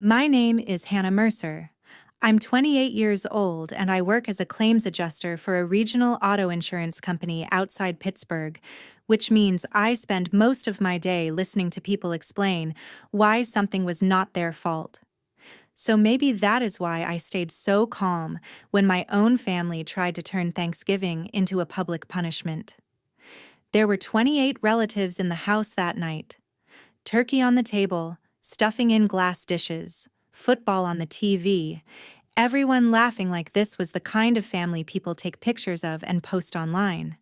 My name is Hannah Mercer. I'm 28 years old and I work as a claims adjuster for a regional auto insurance company outside Pittsburgh, which means I spend most of my day listening to people explain why something was not their fault. So maybe that is why I stayed so calm when my own family tried to turn Thanksgiving into a public punishment. There were 28 relatives in the house that night. Turkey on the table, stuffing in glass dishes, football on the TV, everyone laughing like this was the kind of family people take pictures of and post online.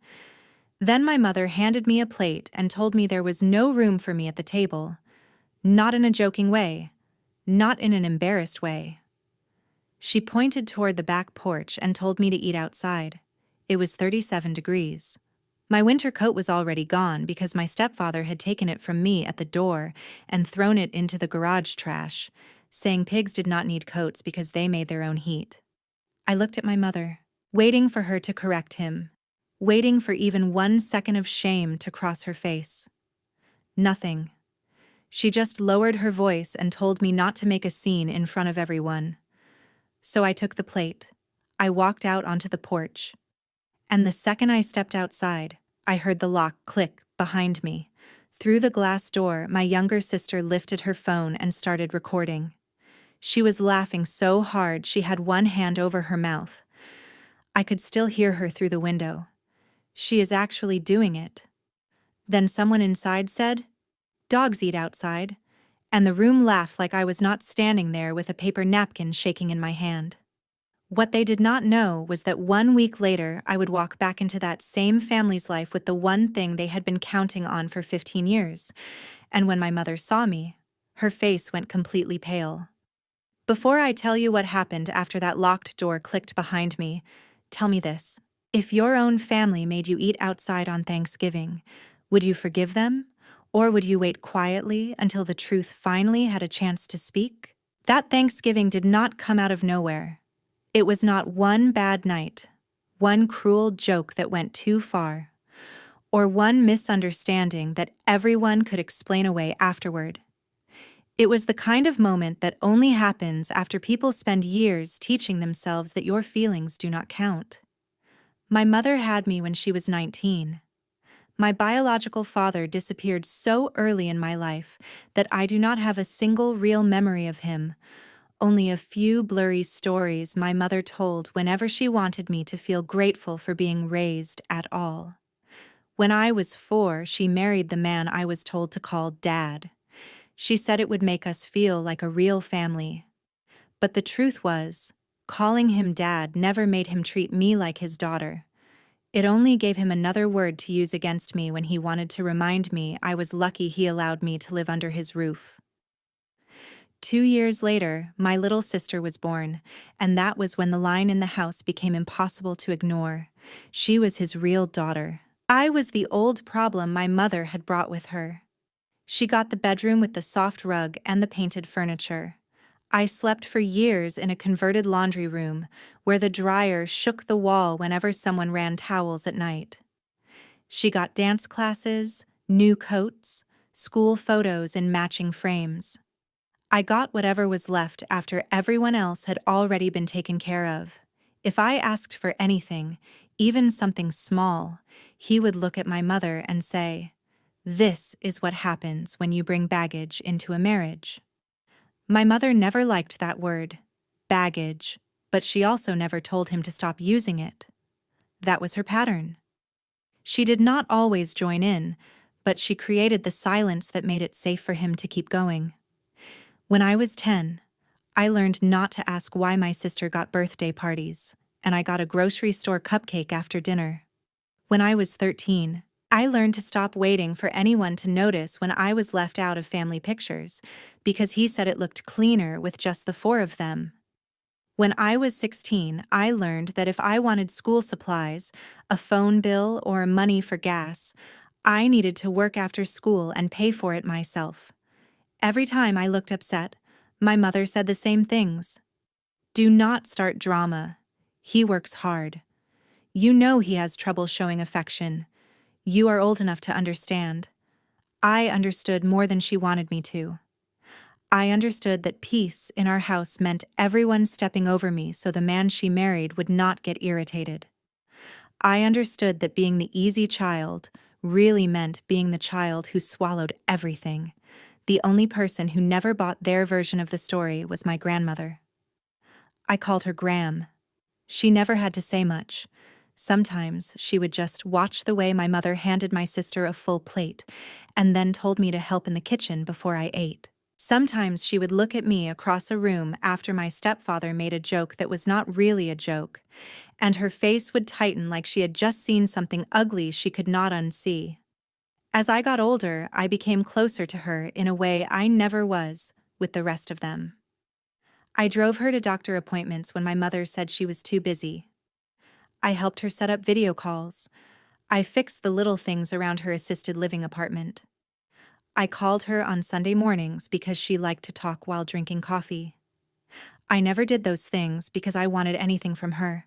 Then my mother handed me a plate and told me there was no room for me at the table. Not in a joking way, not in an embarrassed way. She pointed toward the back porch and told me to eat outside. It was 37 degrees. My winter coat was already gone because my stepfather had taken it from me at the door and thrown it into the garage trash, saying pigs did not need coats because they made their own heat. I looked at my mother, waiting for her to correct him, waiting for even 1 second of shame to cross her face. Nothing. She just lowered her voice and told me not to make a scene in front of everyone. So I took the plate. I walked out onto the porch. And the second I stepped outside, I heard the lock click behind me. Through the glass door, my younger sister lifted her phone and started recording. She was laughing so hard she had one hand over her mouth. I could still hear her through the window. She is actually doing it. Then someone inside said, "Dogs eat outside," and the room laughed like I was not standing there with a paper napkin shaking in my hand. What they did not know was that 1 week later I would walk back into that same family's life with the one thing they had been counting on for 15 years. And when my mother saw me, her face went completely pale. Before I tell you what happened after that locked door clicked behind me, tell me this. If your own family made you eat outside on Thanksgiving, would you forgive them? Or would you wait quietly until the truth finally had a chance to speak? That Thanksgiving did not come out of nowhere. It was not one bad night, one cruel joke that went too far, or one misunderstanding that everyone could explain away afterward. It was the kind of moment that only happens after people spend years teaching themselves that your feelings do not count. My mother had me when she was 19. My biological father disappeared so early in my life that I do not have a single real memory of him. Only a few blurry stories my mother told whenever she wanted me to feel grateful for being raised at all. When I was 4, she married the man I was told to call Dad. She said it would make us feel like a real family. But the truth was, calling him Dad never made him treat me like his daughter. It only gave him another word to use against me when he wanted to remind me I was lucky he allowed me to live under his roof. 2 years later, my little sister was born, and that was when the line in the house became impossible to ignore. She was his real daughter. I was the old problem my mother had brought with her. She got the bedroom with the soft rug and the painted furniture. I slept for years in a converted laundry room, where the dryer shook the wall whenever someone ran towels at night. She got dance classes, new coats, school photos in matching frames. I got whatever was left after everyone else had already been taken care of. If I asked for anything, even something small, he would look at my mother and say, "This is what happens when you bring baggage into a marriage." My mother never liked that word, baggage, but she also never told him to stop using it. That was her pattern. She did not always join in, but she created the silence that made it safe for him to keep going. When I was 10, I learned not to ask why my sister got birthday parties, and I got a grocery store cupcake after dinner. When I was 13, I learned to stop waiting for anyone to notice when I was left out of family pictures, because he said it looked cleaner with just the 4 of them. When I was 16, I learned that if I wanted school supplies, a phone bill, or money for gas, I needed to work after school and pay for it myself. Every time I looked upset, my mother said the same things. Do not start drama. He works hard. You know he has trouble showing affection. You are old enough to understand. I understood more than she wanted me to. I understood that peace in our house meant everyone stepping over me so the man she married would not get irritated. I understood that being the easy child really meant being the child who swallowed everything. The only person who never bought their version of the story was my grandmother. I called her Gram. She never had to say much. Sometimes she would just watch the way my mother handed my sister a full plate and then told me to help in the kitchen before I ate. Sometimes she would look at me across a room after my stepfather made a joke that was not really a joke, and her face would tighten like she had just seen something ugly she could not unsee. As I got older, I became closer to her in a way I never was with the rest of them. I drove her to doctor appointments when my mother said she was too busy. I helped her set up video calls. I fixed the little things around her assisted living apartment. I called her on Sunday mornings because she liked to talk while drinking coffee. I never did those things because I wanted anything from her.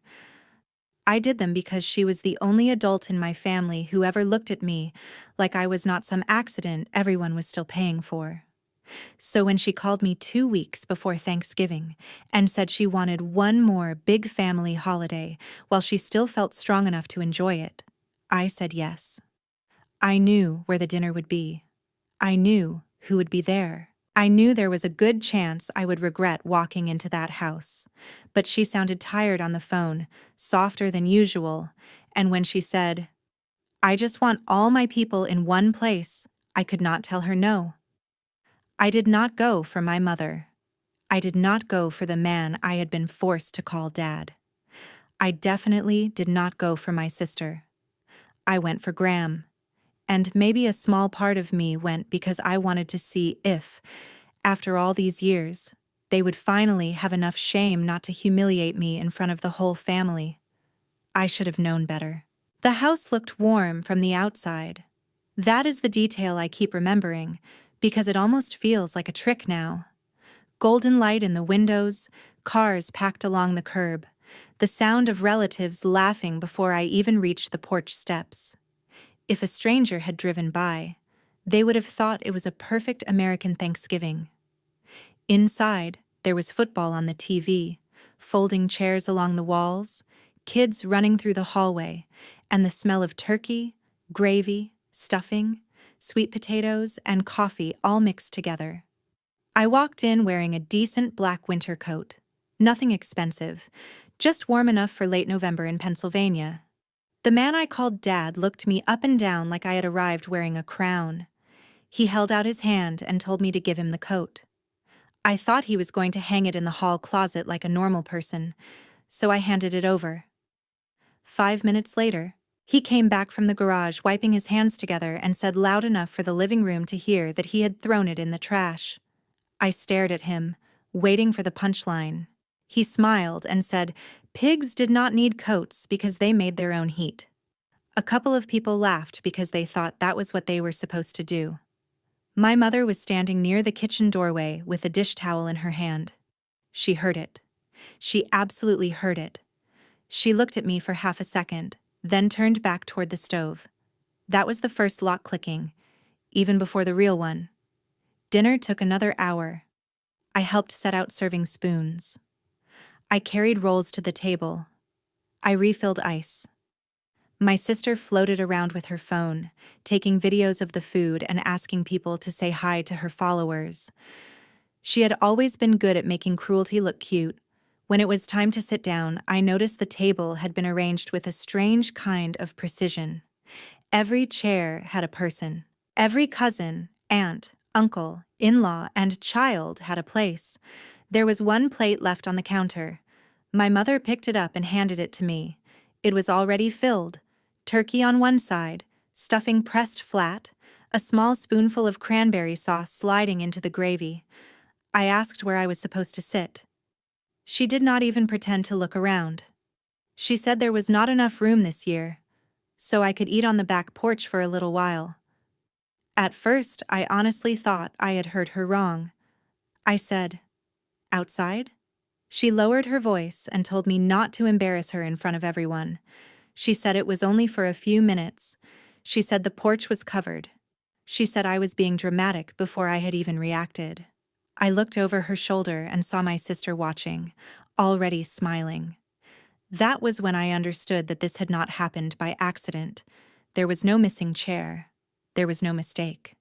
I did them because she was the only adult in my family who ever looked at me like I was not some accident everyone was still paying for. So when she called me 2 weeks before Thanksgiving and said she wanted one more big family holiday while she still felt strong enough to enjoy it, I said yes. I knew where the dinner would be. I knew who would be there. I knew there was a good chance I would regret walking into that house. But she sounded tired on the phone, softer than usual, and when she said, "I just want all my people in one place," I could not tell her no. I did not go for my mother. I did not go for the man I had been forced to call Dad. I definitely did not go for my sister. I went for Graham. And maybe a small part of me went because I wanted to see if, after all these years, they would finally have enough shame not to humiliate me in front of the whole family. I should have known better. The house looked warm from the outside. That is the detail I keep remembering, because it almost feels like a trick now. Golden light in the windows, cars packed along the curb, the sound of relatives laughing before I even reached the porch steps. If a stranger had driven by, they would have thought it was a perfect American Thanksgiving. Inside, there was football on the TV, folding chairs along the walls, kids running through the hallway, and the smell of turkey, gravy, stuffing, sweet potatoes, and coffee all mixed together. I walked in wearing a decent black winter coat. Nothing expensive, just warm enough for late November in Pennsylvania. The man I called Dad looked me up and down like I had arrived wearing a crown. He held out his hand and told me to give him the coat. I thought he was going to hang it in the hall closet like a normal person, so I handed it over. 5 minutes later, he came back from the garage wiping his hands together and said loud enough for the living room to hear that he had thrown it in the trash. I stared at him, waiting for the punchline. He smiled and said, "Pigs did not need coats because they made their own heat." A couple of people laughed because they thought that was what they were supposed to do. My mother was standing near the kitchen doorway with a dish towel in her hand. She heard it. She absolutely heard it. She looked at me for half a second, then turned back toward the stove. That was the first lock clicking, even before the real one. Dinner took another hour. I helped set out serving spoons. I carried rolls to the table. I refilled ice. My sister floated around with her phone, taking videos of the food and asking people to say hi to her followers. She had always been good at making cruelty look cute. When it was time to sit down, I noticed the table had been arranged with a strange kind of precision. Every chair had a person. Every cousin, aunt, uncle, in-law, and child had a place. There was one plate left on the counter. My mother picked it up and handed it to me. It was already filled. Turkey on one side, stuffing pressed flat, a small spoonful of cranberry sauce sliding into the gravy. I asked where I was supposed to sit. She did not even pretend to look around. She said there was not enough room this year, so I could eat on the back porch for a little while. At first, I honestly thought I had heard her wrong. I said, "Outside?" She lowered her voice and told me not to embarrass her in front of everyone. She said it was only for a few minutes. She said the porch was covered. She said I was being dramatic before I had even reacted. I looked over her shoulder and saw my sister watching, already smiling. That was when I understood that this had not happened by accident. There was no missing chair. There was no mistake.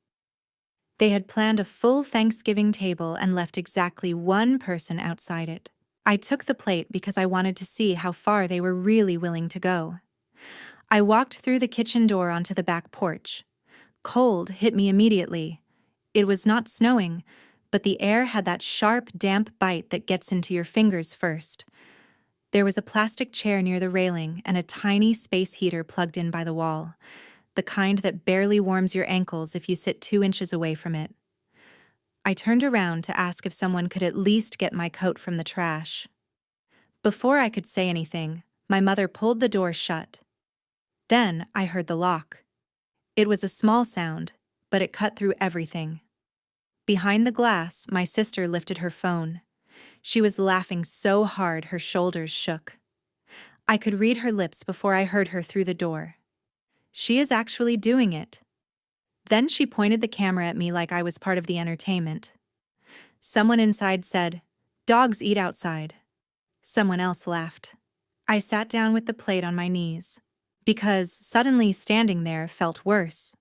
They had planned a full Thanksgiving table and left exactly one person outside it. I took the plate because I wanted to see how far they were really willing to go. I walked through the kitchen door onto the back porch. Cold hit me immediately. It was not snowing, but the air had that sharp, damp bite that gets into your fingers first. There was a plastic chair near the railing and a tiny space heater plugged in by the wall, the kind that barely warms your ankles if you sit 2 inches away from it. I turned around to ask if someone could at least get my coat from the trash. Before I could say anything, my mother pulled the door shut. Then I heard the lock. It was a small sound, but it cut through everything. Behind the glass, my sister lifted her phone. She was laughing so hard her shoulders shook. I could read her lips before I heard her through the door. She is actually doing it. Then she pointed the camera at me like I was part of the entertainment. Someone inside said, "Dogs eat outside." Someone else laughed. I sat down with the plate on my knees, because suddenly standing there felt worse.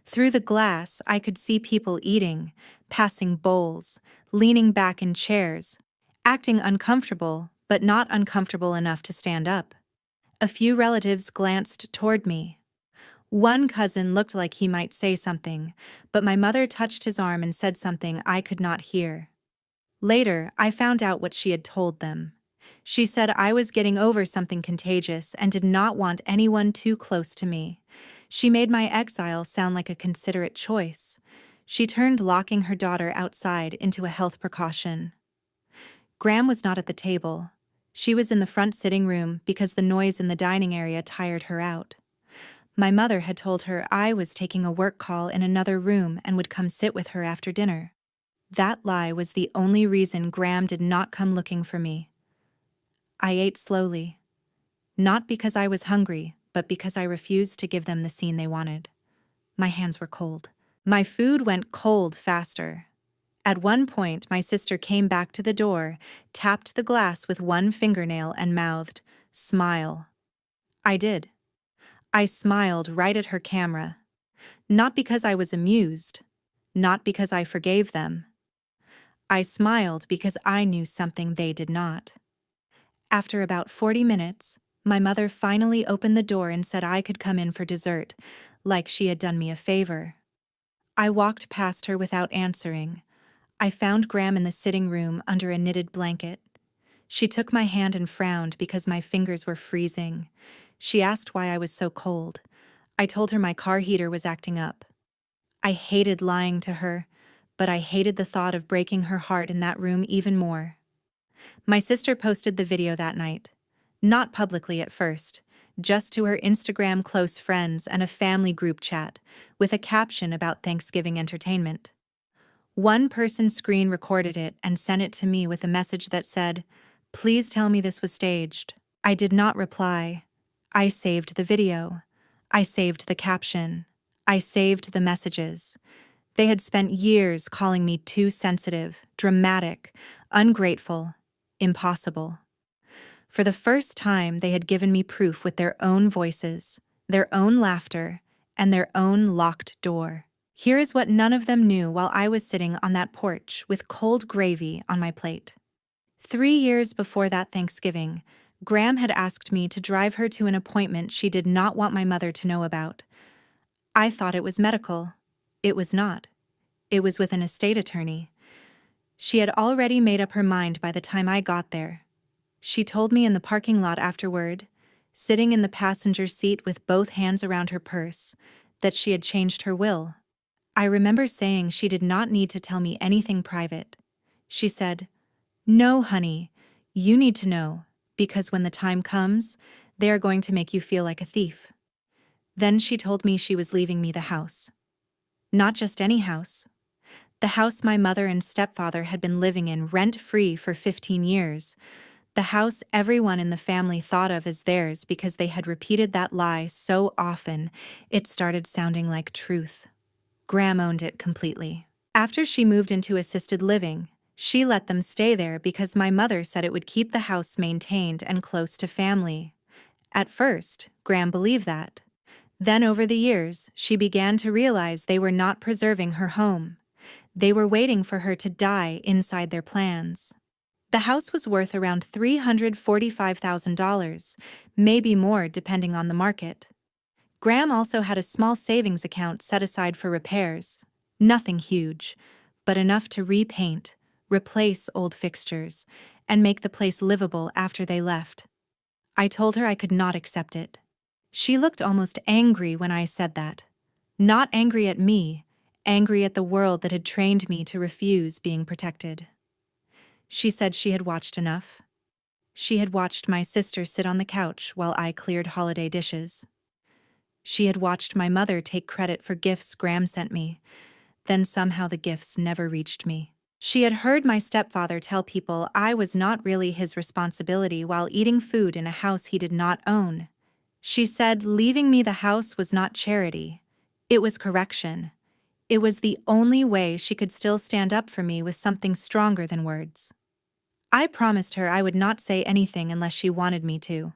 Through the glass, I could see people eating, passing bowls, leaning back in chairs, acting uncomfortable, but not uncomfortable enough to stand up. A few relatives glanced toward me. One cousin looked like he might say something, but my mother touched his arm and said something I could not hear. Later, I found out what she had told them. She said I was getting over something contagious and did not want anyone too close to me. She made my exile sound like a considerate choice. She turned locking her daughter outside into a health precaution. Graham was not at the table. She was in the front sitting room because the noise in the dining area tired her out. My mother had told her I was taking a work call in another room and would come sit with her after dinner. That lie was the only reason Graham did not come looking for me. I ate slowly. Not because I was hungry, but because I refused to give them the scene they wanted. My hands were cold. My food went cold faster. At one point, my sister came back to the door, tapped the glass with one fingernail and mouthed, "Smile." I did. I smiled right at her camera. Not because I was amused. Not because I forgave them. I smiled because I knew something they did not. After about 40 minutes, my mother finally opened the door and said I could come in for dessert, like she had done me a favor. I walked past her without answering. I found Graham in the sitting room under a knitted blanket. She took my hand and frowned because my fingers were freezing. She asked why I was so cold. I told her my car heater was acting up. I hated lying to her, but I hated the thought of breaking her heart in that room even more. My sister posted the video that night. Not publicly at first, just to her Instagram close friends and a family group chat, with a caption about Thanksgiving entertainment. One person screen recorded it and sent it to me with a message that said, "Please tell me this was staged." I did not reply. I saved the video. I saved the caption. I saved the messages. They had spent years calling me too sensitive, dramatic, ungrateful, impossible. For the first time, they had given me proof with their own voices, their own laughter, and their own locked door. Here is what none of them knew while I was sitting on that porch with cold gravy on my plate. 3 years before that Thanksgiving, Graham had asked me to drive her to an appointment she did not want my mother to know about. I thought it was medical. It was not. It was with an estate attorney. She had already made up her mind by the time I got there. She told me in the parking lot afterward, sitting in the passenger seat with both hands around her purse, that she had changed her will. I remember saying she did not need to tell me anything private. She said, "No, honey, you need to know, because when the time comes, they are going to make you feel like a thief." Then she told me she was leaving me the house. Not just any house. The house my mother and stepfather had been living in rent-free for 15 years. The house everyone in the family thought of as theirs because they had repeated that lie so often, it started sounding like truth. Graham owned it completely. After she moved into assisted living, she let them stay there because my mother said it would keep the house maintained and close to family. At first, Graham believed that. Then over the years, she began to realize they were not preserving her home. They were waiting for her to die inside their plans. The house was worth around $345,000, maybe more depending on the market. Graham also had a small savings account set aside for repairs. Nothing huge, but enough to repaint, replace old fixtures, and make the place livable after they left. I told her I could not accept it. She looked almost angry when I said that. Not angry at me, angry at the world that had trained me to refuse being protected. She said she had watched enough. She had watched my sister sit on the couch while I cleared holiday dishes. She had watched my mother take credit for gifts Graham sent me, then somehow the gifts never reached me. She had heard my stepfather tell people I was not really his responsibility while eating food in a house he did not own. She said leaving me the house was not charity. It was correction. It was the only way she could still stand up for me with something stronger than words. I promised her I would not say anything unless she wanted me to.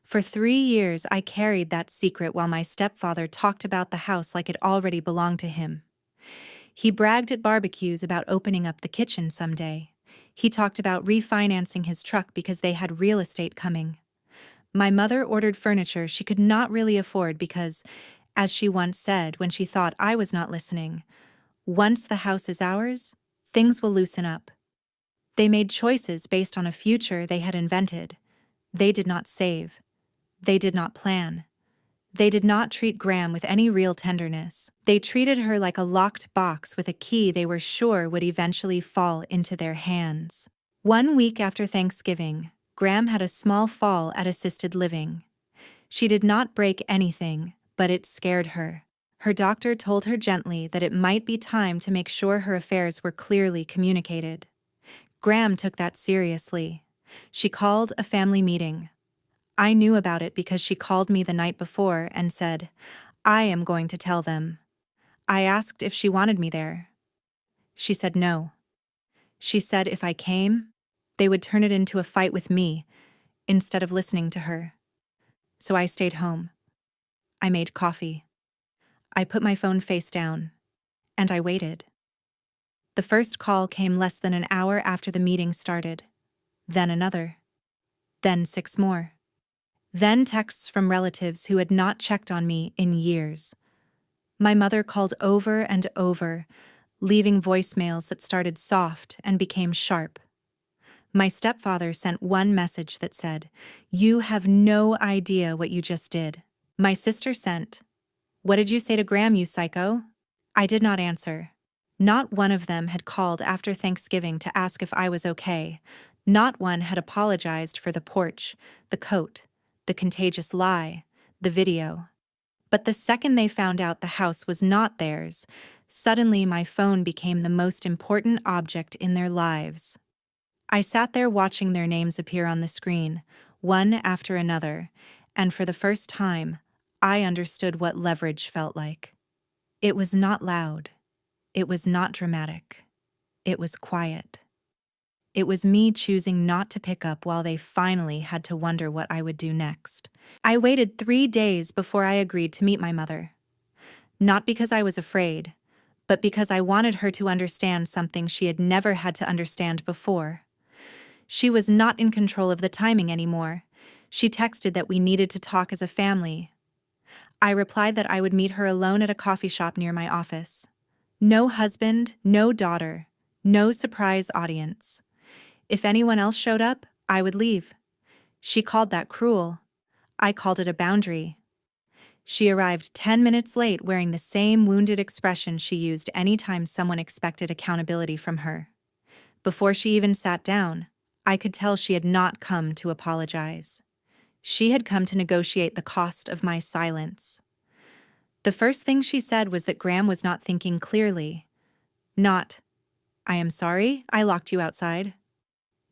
For 3 years I carried that secret while my stepfather talked about the house like it already belonged to him. He bragged at barbecues about opening up the kitchen someday. He talked about refinancing his truck because they had real estate coming. My mother ordered furniture she could not really afford because, as she once said when she thought I was not listening, once the house is ours, things will loosen up. They made choices based on a future they had invented. They did not save. They did not plan. They did not treat Graham with any real tenderness. They treated her like a locked box with a key they were sure would eventually fall into their hands. 1 week after Thanksgiving, Graham had a small fall at assisted living. She did not break anything, but it scared her. Her doctor told her gently that it might be time to make sure her affairs were clearly communicated. Graham took that seriously. She called a family meeting. I knew about it because she called me the night before and said, "I am going to tell them." I asked if she wanted me there. She said no. She said if I came, they would turn it into a fight with me instead of listening to her. So I stayed home. I made coffee. I put my phone face down, and I waited. The first call came less than an hour after the meeting started. Then another. Then 6 more. Then texts from relatives who had not checked on me in years. My mother called over and over, leaving voicemails that started soft and became sharp. My stepfather sent one message that said, "You have no idea what you just did." My sister sent, "What did you say to Graham, you psycho?" I did not answer. Not one of them had called after Thanksgiving to ask if I was okay. Not one had apologized for the porch, the coat, the contagious lie, the video. But the second they found out the house was not theirs, suddenly my phone became the most important object in their lives. I sat there watching their names appear on the screen, one after another, and for the first time, I understood what leverage felt like. It was not loud. It was not dramatic. It was quiet. It was me choosing not to pick up while they finally had to wonder what I would do next. I waited 3 days before I agreed to meet my mother. Not because I was afraid, but because I wanted her to understand something she had never had to understand before. She was not in control of the timing anymore. She texted that we needed to talk as a family. I replied that I would meet her alone at a coffee shop near my office. No husband, no daughter, no surprise audience. If anyone else showed up, I would leave. She called that cruel. I called it a boundary. She arrived 10 minutes late wearing the same wounded expression she used anytime someone expected accountability from her. Before she even sat down, I could tell she had not come to apologize. She had come to negotiate the cost of my silence. The first thing she said was that Graham was not thinking clearly. Not, "I am sorry, I locked you outside."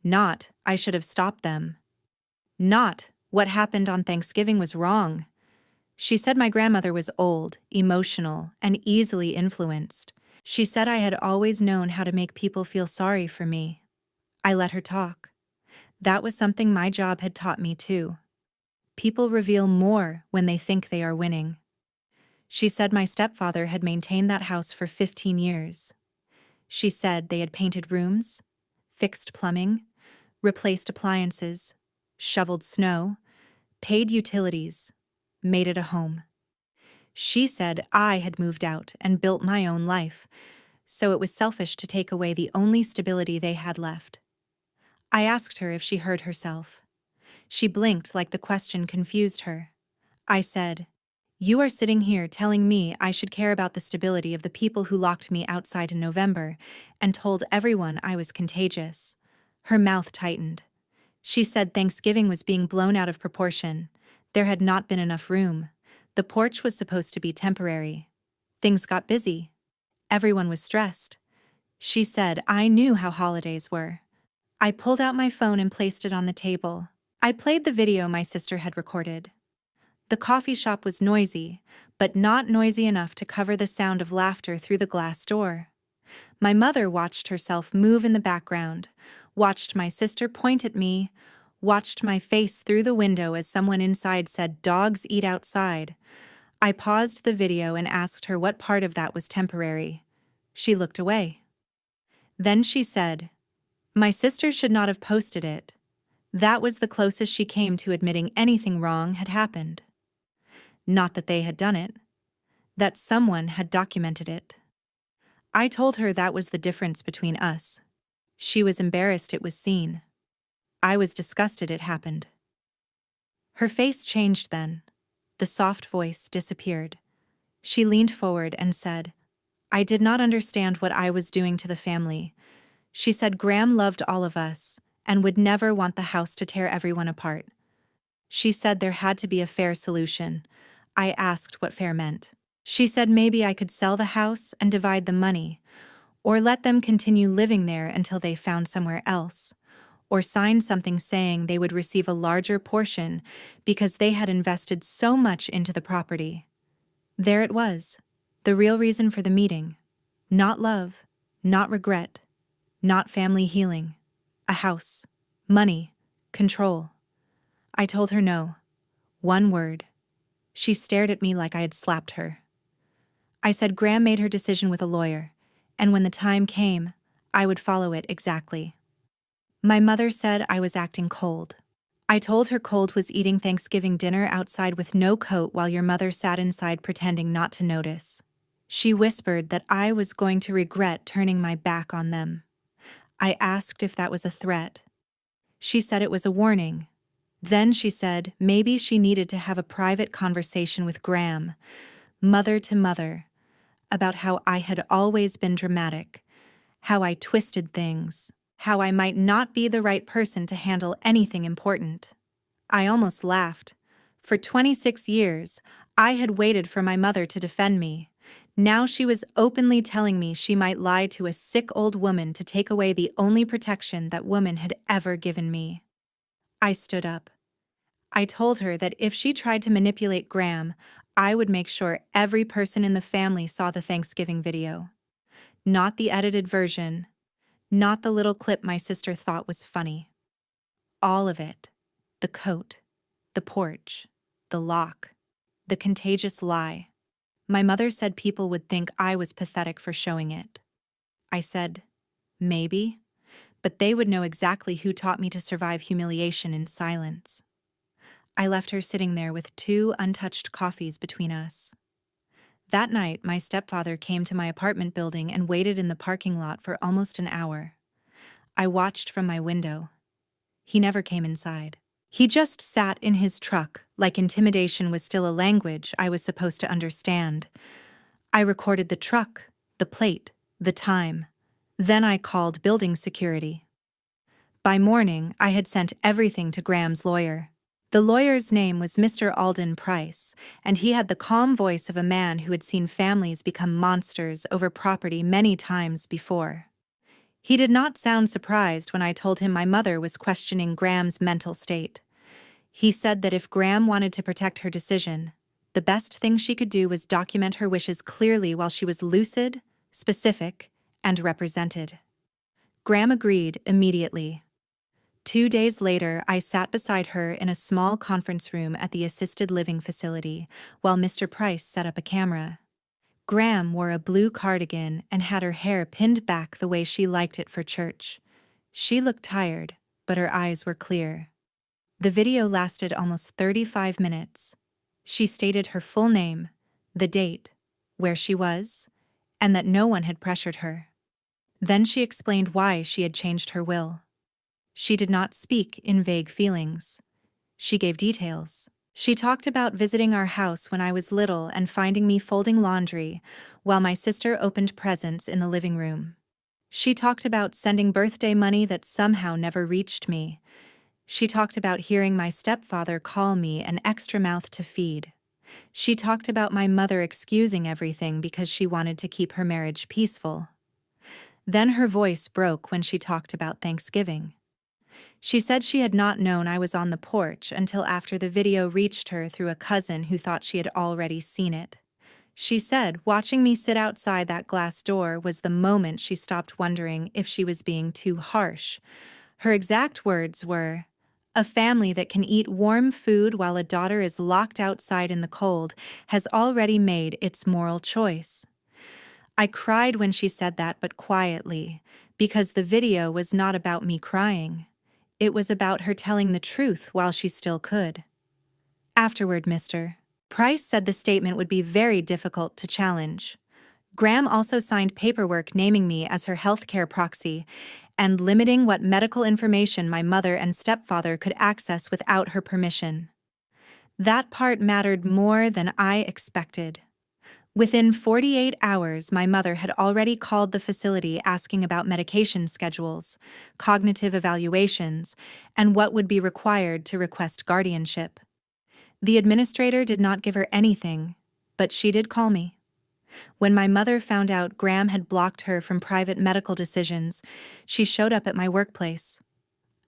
Not, "I should have stopped them." Not, "What happened on Thanksgiving was wrong." She said my grandmother was old, emotional, and easily influenced. She said I had always known how to make people feel sorry for me. I let her talk. That was something my job had taught me too. People reveal more when they think they are winning. She said my stepfather had maintained that house for 15 years. She said they had painted rooms, fixed plumbing, replaced appliances, shoveled snow, paid utilities, made it a home. She said I had moved out and built my own life, so it was selfish to take away the only stability they had left. I asked her if she heard herself. She blinked like the question confused her. I said, "You are sitting here telling me I should care about the stability of the people who locked me outside in November and told everyone I was contagious." Her mouth tightened. She said Thanksgiving was being blown out of proportion. There had not been enough room. The porch was supposed to be temporary. Things got busy. Everyone was stressed. She said I knew how holidays were. I pulled out my phone and placed it on the table. I played the video my sister had recorded. The coffee shop was noisy, but not noisy enough to cover the sound of laughter through the glass door. My mother watched herself move in the background, watched my sister point at me, watched my face through the window as someone inside said, "Dogs eat outside." I paused the video and asked her what part of that was temporary. She looked away. Then she said, "My sister should not have posted it." That was the closest she came to admitting anything wrong had happened. Not that they had done it, that someone had documented it. I told her that was the difference between us. She was embarrassed it was seen. I was disgusted it happened. Her face changed then. The soft voice disappeared. She leaned forward and said, "I did not understand what I was doing to the family." She said Graham loved all of us and would never want the house to tear everyone apart. She said there had to be a fair solution. I asked what fair meant. She said maybe I could sell the house and divide the money, or let them continue living there until they found somewhere else, or sign something saying they would receive a larger portion because they had invested so much into the property. There it was, the real reason for the meeting. Not love, not regret, not family healing. A house, money, control. I told her no. One word. She stared at me like I had slapped her. I said Graham made her decision with a lawyer, and when the time came, I would follow it exactly. My mother said I was acting cold. I told her cold was eating Thanksgiving dinner outside with no coat while your mother sat inside pretending not to notice. She whispered that I was going to regret turning my back on them. I asked if that was a threat. She said it was a warning. Then she said maybe she needed to have a private conversation with Graham, mother to mother, about how I had always been dramatic, how I twisted things, how I might not be the right person to handle anything important. I almost laughed. For 26 years, I had waited for my mother to defend me. Now she was openly telling me she might lie to a sick old woman to take away the only protection that woman had ever given me. I stood up. I told her that if she tried to manipulate Graham, I would make sure every person in the family saw the Thanksgiving video. Not the edited version, not the little clip my sister thought was funny. All of it. The coat, the porch, the lock, the contagious lie. My mother said people would think I was pathetic for showing it. I said, maybe, but they would know exactly who taught me to survive humiliation in silence. I left her sitting there with 2 untouched coffees between us. That night, my stepfather came to my apartment building and waited in the parking lot for almost an hour. I watched from my window. He never came inside. He just sat in his truck, like intimidation was still a language I was supposed to understand. I recorded the truck, the plate, the time. Then I called building security. By morning, I had sent everything to Graham's lawyer. The lawyer's name was Mr. Alden Price, and he had the calm voice of a man who had seen families become monsters over property many times before. He did not sound surprised when I told him my mother was questioning Graham's mental state. He said that if Graham wanted to protect her decision, the best thing she could do was document her wishes clearly while she was lucid, specific, and represented. Graham agreed immediately. 2 days later, I sat beside her in a small conference room at the assisted living facility while Mr. Price set up a camera. Graham wore a blue cardigan and had her hair pinned back the way she liked it for church. She looked tired, but her eyes were clear. The video lasted almost 35 minutes. She stated her full name, the date, where she was, and that no one had pressured her. Then she explained why she had changed her will. She did not speak in vague feelings. She gave details. She talked about visiting our house when I was little and finding me folding laundry while my sister opened presents in the living room. She talked about sending birthday money that somehow never reached me. She talked about hearing my stepfather call me an extra mouth to feed. She talked about my mother excusing everything because she wanted to keep her marriage peaceful. Then her voice broke when she talked about Thanksgiving. She said she had not known I was on the porch until after the video reached her through a cousin who thought she had already seen it. She said watching me sit outside that glass door was the moment she stopped wondering if she was being too harsh. Her exact words were, "A family that can eat warm food while a daughter is locked outside in the cold has already made its moral choice." I cried when she said that, but quietly, because the video was not about me crying. It was about her telling the truth while she still could. Afterward, Mr. Price said the statement would be very difficult to challenge. Graham also signed paperwork naming me as her healthcare proxy and limiting what medical information my mother and stepfather could access without her permission. That part mattered more than I expected. Within 48 hours, my mother had already called the facility asking about medication schedules, cognitive evaluations, and what would be required to request guardianship. The administrator did not give her anything, but she did call me. When my mother found out Graham had blocked her from private medical decisions, she showed up at my workplace.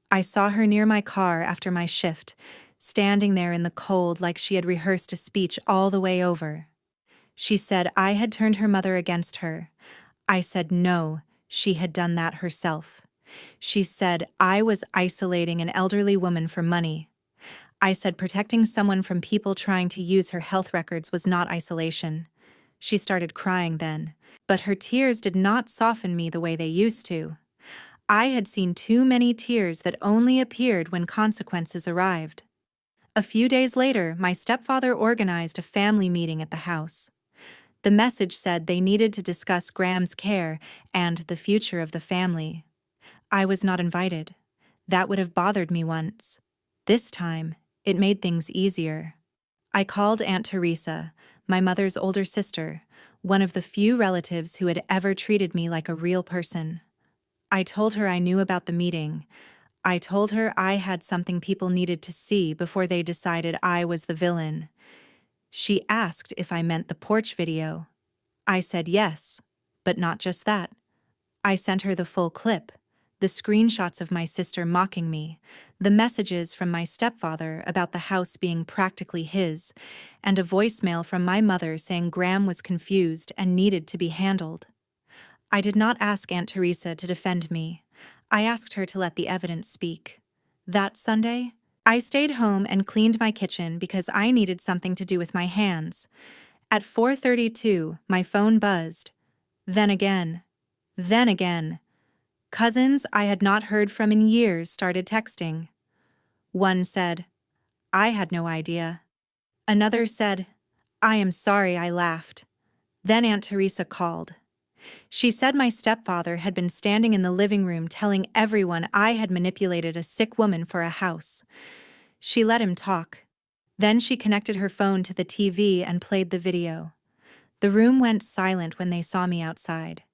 I saw her near my car after my shift, standing there in the cold like she had rehearsed a speech all the way over. She said I had turned her mother against her. I said no, she had done that herself. She said I was isolating an elderly woman for money. I said protecting someone from people trying to use her health records was not isolation. She started crying then, but her tears did not soften me the way they used to. I had seen too many tears that only appeared when consequences arrived. A few days later, my stepfather organized a family meeting at the house. The message said they needed to discuss Graham's care and the future of the family. I was not invited. That would have bothered me once. This time, it made things easier. I called Aunt Teresa, my mother's older sister, one of the few relatives who had ever treated me like a real person. I told her I knew about the meeting. I told her I had something people needed to see before they decided I was the villain. She asked if I meant the Porch video. I said yes, but not just that. I sent her the full clip, the screenshots of my sister mocking me, the messages from my stepfather about the house being practically his, and a voicemail from my mother saying Graham was confused and needed to be handled. I did not ask Aunt Teresa to defend me. I asked her to let the evidence speak. That Sunday, I stayed home and cleaned my kitchen because I needed something to do with my hands. At 4:32, my phone buzzed. Then again. Then again. Cousins I had not heard from in years started texting. One said, "I had no idea." Another said, "I am sorry I laughed." Then Aunt Teresa called. She said my stepfather had been standing in the living room telling everyone I had manipulated a sick woman for a house. She let him talk. Then she connected her phone to the TV and played the video. The room went silent when they saw me outside.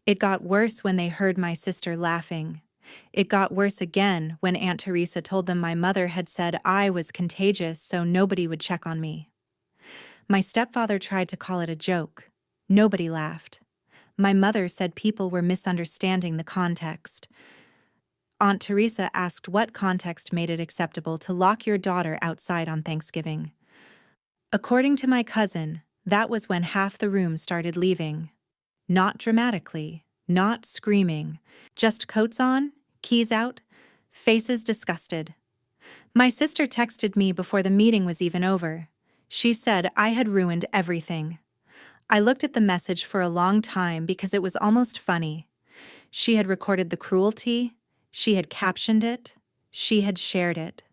It got worse when they heard my sister laughing. It got worse again when Aunt Teresa told them my mother had said I was contagious so nobody would check on me. My stepfather tried to call it a joke. Nobody laughed. My mother said people were misunderstanding the context. Aunt Teresa asked what context made it acceptable to lock your daughter outside on Thanksgiving. According to my cousin, that was when half the room started leaving. Not dramatically, not screaming, just coats on, keys out, faces disgusted. My sister texted me before the meeting was even over. She said I had ruined everything. I looked at the message for a long time because it was almost funny. She had recorded the cruelty, she had captioned it, she had shared it.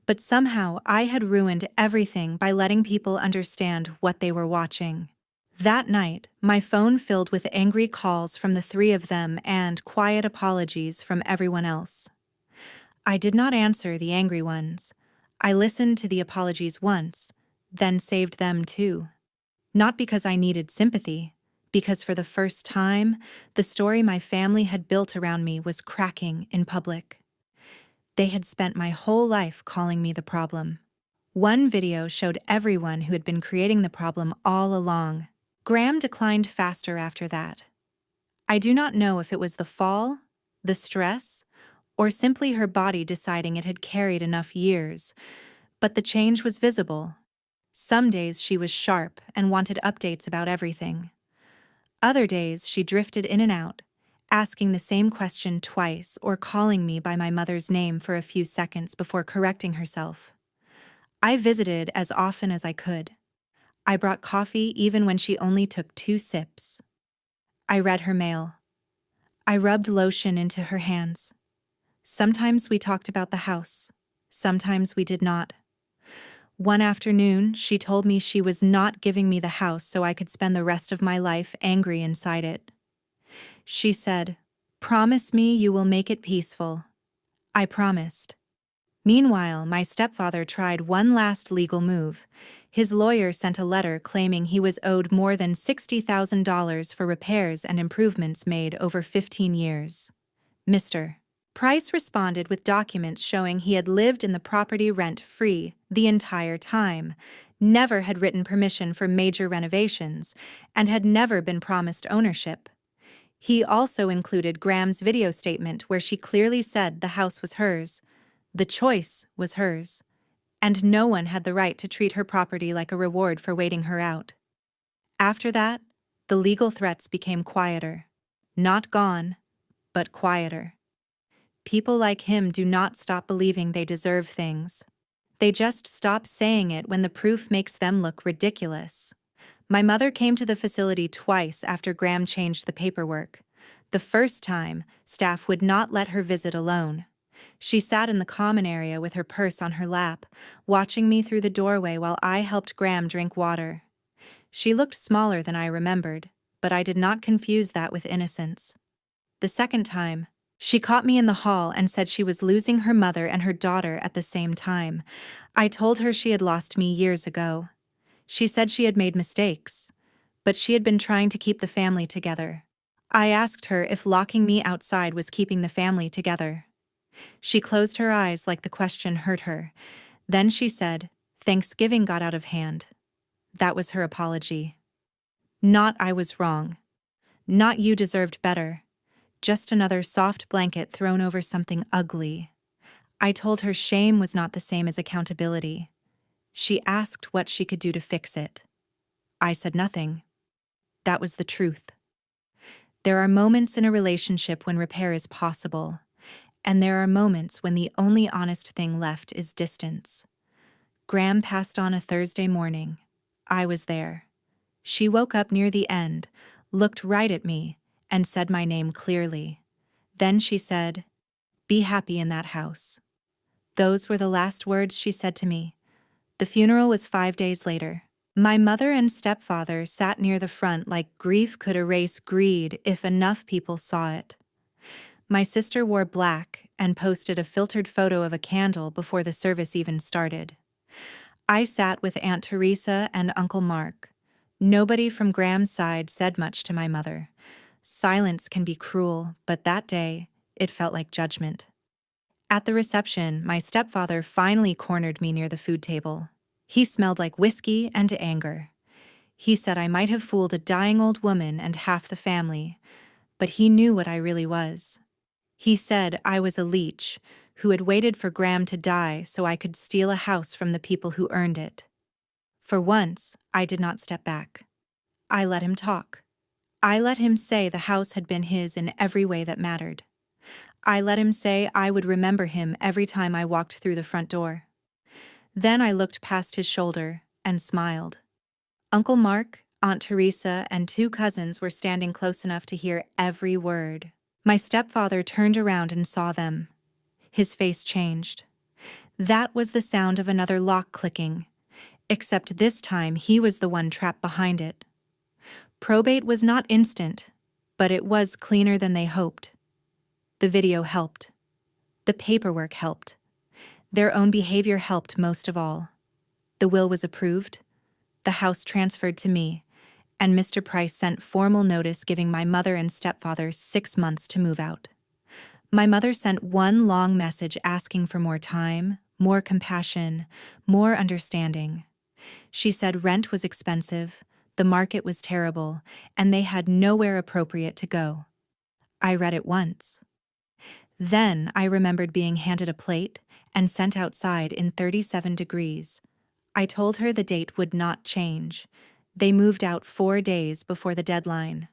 But somehow I had ruined everything by letting people understand what they were watching. That night, my phone filled with angry calls from the three of them and quiet apologies from everyone else. I did not answer the angry ones. I listened to the apologies once, then saved them too. Not because I needed sympathy, because for the first time, the story my family had built around me was cracking in public. They had spent my whole life calling me the problem. One video showed everyone who had been creating the problem all along. Graham declined faster after that. I do not know if it was the fall, the stress, or simply her body deciding it had carried enough years, but the change was visible. Some days she was sharp and wanted updates about everything. Other days she drifted in and out, asking the same question twice or calling me by my mother's name for a few seconds before correcting herself. I visited as often as I could. I brought coffee even when she only took 2 sips. I read her mail. I rubbed lotion into her hands. Sometimes we talked about the house. Sometimes we did not. One afternoon, she told me she was not giving me the house so I could spend the rest of my life angry inside it. She said, "Promise me you will make it peaceful." I promised. Meanwhile, my stepfather tried one last legal move. His lawyer sent a letter claiming he was owed more than $60,000 for repairs and improvements made over 15 years. Mr. Price responded with documents showing he had lived in the property rent-free the entire time, never had written permission for major renovations, and had never been promised ownership. He also included Graham's video statement where she clearly said the house was hers. The choice was hers, and no one had the right to treat her property like a reward for waiting her out. After that, the legal threats became quieter. Not gone, but quieter. People like him do not stop believing they deserve things. They just stop saying it when the proof makes them look ridiculous. My mother came to the facility twice after Graham changed the paperwork. The first time, staff would not let her visit alone. She sat in the common area with her purse on her lap, watching me through the doorway while I helped Graham drink water. She looked smaller than I remembered, but I did not confuse that with innocence. The second time, she caught me in the hall and said she was losing her mother and her daughter at the same time. I told her she had lost me years ago. She said she had made mistakes, but she had been trying to keep the family together. I asked her if locking me outside was keeping the family together. She closed her eyes like the question hurt her. Then she said, "Thanksgiving got out of hand." That was her apology. Not "I was wrong." Not "you deserved better." Just another soft blanket thrown over something ugly. I told her shame was not the same as accountability. She asked what she could do to fix it. I said nothing. That was the truth. There are moments in a relationship when repair is possible, and there are moments when the only honest thing left is distance. Graham passed on a Thursday morning. I was there. She woke up near the end, looked right at me, and said my name clearly. Then she said, "Be happy in that house." Those were the last words she said to me. The funeral was 5 days later. My mother and stepfather sat near the front like grief could erase greed if enough people saw it. My sister wore black and posted a filtered photo of a candle before the service even started. I sat with Aunt Teresa and Uncle Mark. Nobody from Graham's side said much to my mother. Silence can be cruel, but that day, it felt like judgment. At the reception, my stepfather finally cornered me near the food table. He smelled like whiskey and anger. He said I might have fooled a dying old woman and half the family, but he knew what I really was. He said I was a leech who had waited for Graham to die so I could steal a house from the people who earned it. For once, I did not step back. I let him talk. I let him say the house had been his in every way that mattered. I let him say I would remember him every time I walked through the front door. Then I looked past his shoulder and smiled. Uncle Mark, Aunt Teresa, and 2 cousins were standing close enough to hear every word. My stepfather turned around and saw them. His face changed. That was the sound of another lock clicking, except this time he was the one trapped behind it. Probate was not instant, but it was cleaner than they hoped. The video helped. The paperwork helped. Their own behavior helped most of all. The will was approved, the house transferred to me, and Mr. Price sent formal notice giving my mother and stepfather 6 months to move out. My mother sent one long message asking for more time, more compassion, more understanding. She said rent was expensive, the market was terrible, and they had nowhere appropriate to go. I read it once. Then I remembered being handed a plate and sent outside in 37 degrees. I told her the date would not change. They moved out 4 days before the deadline.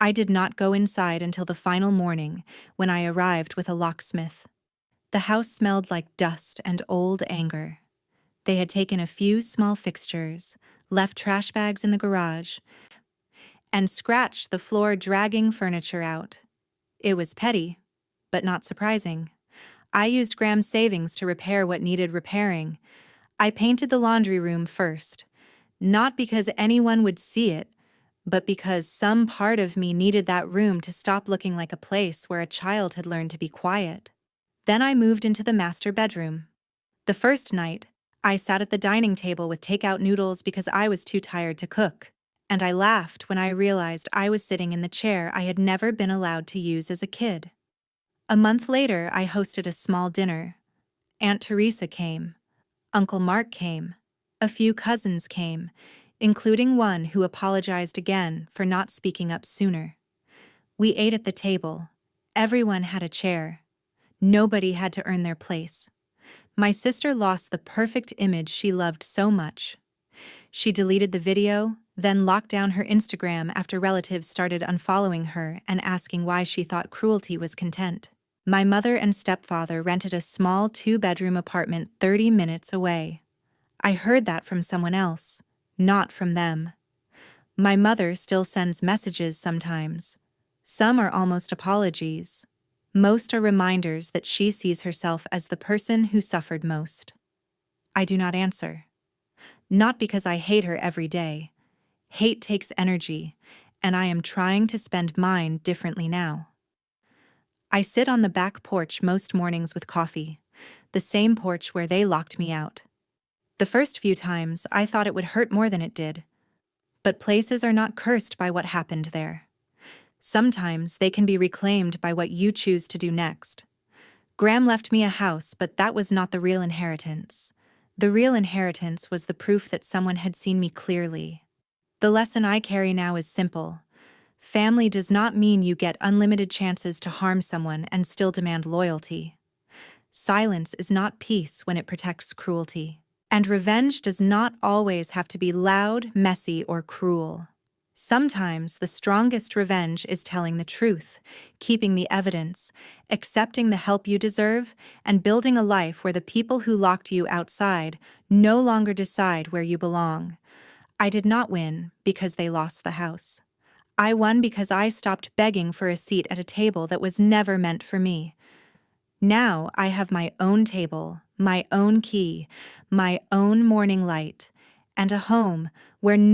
I did not go inside until the final morning, when I arrived with a locksmith. The house smelled like dust and old anger. They had taken a few small fixtures, left trash bags in the garage, and scratched the floor, dragging furniture out. It was petty, but not surprising. I used Graham's savings to repair what needed repairing. I painted the laundry room first, not because anyone would see it, but because some part of me needed that room to stop looking like a place where a child had learned to be quiet. Then I moved into the master bedroom. The first night, I sat at the dining table with takeout noodles because I was too tired to cook, and I laughed when I realized I was sitting in the chair I had never been allowed to use as a kid. A month later, I hosted a small dinner. Aunt Teresa came. Uncle Mark came. A few cousins came, including one who apologized again for not speaking up sooner. We ate at the table. Everyone had a chair. Nobody had to earn their place. My sister lost the perfect image she loved so much. She deleted the video, then locked down her Instagram after relatives started unfollowing her and asking why she thought cruelty was content. My mother and stepfather rented a small 2-bedroom apartment 30 minutes away. I heard that from someone else, not from them. My mother still sends messages sometimes. Some are almost apologies. Most are reminders that she sees herself as the person who suffered most. I do not answer. Not because I hate her every day. Hate takes energy, and I am trying to spend mine differently now. I sit on the back porch most mornings with coffee, the same porch where they locked me out. The first few times, I thought it would hurt more than it did. But places are not cursed by what happened there. Sometimes they can be reclaimed by what you choose to do next. Graham left me a house, but that was not the real inheritance. The real inheritance was the proof that someone had seen me clearly. The lesson I carry now is simple. Family does not mean you get unlimited chances to harm someone and still demand loyalty. Silence is not peace when it protects cruelty. And revenge does not always have to be loud, messy, or cruel. Sometimes the strongest revenge is telling the truth, keeping the evidence, accepting the help you deserve, and building a life where the people who locked you outside no longer decide where you belong. I did not win because they lost the house. I won because I stopped begging for a seat at a table that was never meant for me. Now I have my own table, my own key, my own morning light, and a home where no